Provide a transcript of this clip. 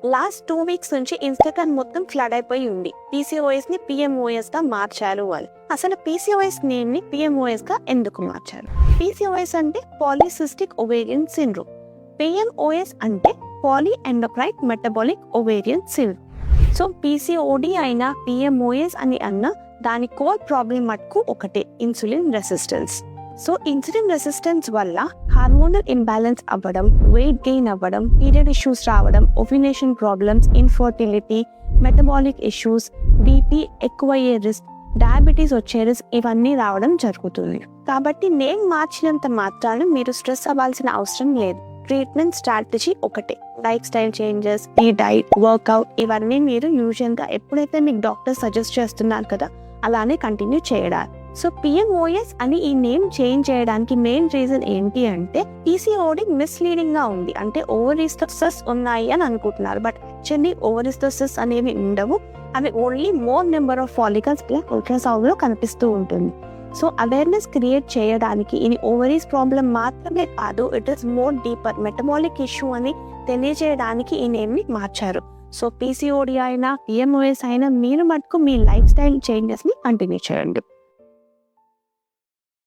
Last 2 weeks నుంచి Instagram మొత్తం flood అయిపోయి ఉంది. PCOS ని PMOS గా మార్చారు వాళ్ళు. అసలు PCOS నేమ్ ని PMOS గా ఎందుకు మార్చారు? PCOS అంటే పాలిసిస్టిక్ ఓవేరియన్ సిండ్రోమ్. PMOS అంటే polyendocrine metabolic ovarian syndrome. So PCOD అయినా PMOS అని అన్నా దాని కోర్ ప్రాబ్లం మటుకు ఒకటే, insulin resistance. So insulin resistance వల్ల హార్మోనల్ ఇంబ్యాలెన్స్ అవ్వడం, వెయిట్ గెయిన్ అవ్వడం, పీరియడ్ ఇష్యూస్ రావడం, ovulation problems, infertility, metabolic issues, BP ఎక్కువయ్యే రిస్క్, డయాబెటీస్ వచ్చే రిస్క్ ఇవన్నీ రావడం జరుగుతుంది. కాబట్టి నేమ్ మార్చినంత మాత్రాన మీరు స్ట్రెస్ అవ్వాల్సిన అవసరం లేదు. ట్రీట్మెంట్ స్ట్రాటజీ ఒకటే, లైఫ్ స్టైల్ చేంజెస్, ఈ డైట్, వర్కౌట్ ఇవన్నీ మీరు యూజువల్గా ఎప్పుడైతే మీకు డాక్టర్ సజెస్ట్ చేస్తున్నారు కదా అలానే కంటిన్యూ చేయడాలి. సో PMOS అని ఈ నేమ్ చేంజ్ చేయడానికి మెయిన్ రీజన్ ఏంటి అంటే PCOD మిస్లీడింగ్ గా ఉంది. అంటే ఓవరీస్ తో సిస్ ఉన్నాయి అని అనుకుంటున్నారు, బట్ యాక్చువల్లీ ఓవరీస్ తో సిస్ అనేవి ఉండవు. అవి only more number of follicles ultrasound లో కనిపిస్తూ ఉంటుంది. సో అవేర్నెస్ క్రియేట్ చేయడానికి ఇది ఓవరీస్ ప్రాబ్లం మాత్రమే కాదు, it is more deeper metabolic issue అని తెలియజేయడానికి ఈ నేమ్ ని మార్చారు. సో PCOD అయినా PMOS అయినా మీరు మటుకు మీ లైఫ్ స్టైల్ చేంజెస్ ని కంటిన్యూ చేయండి.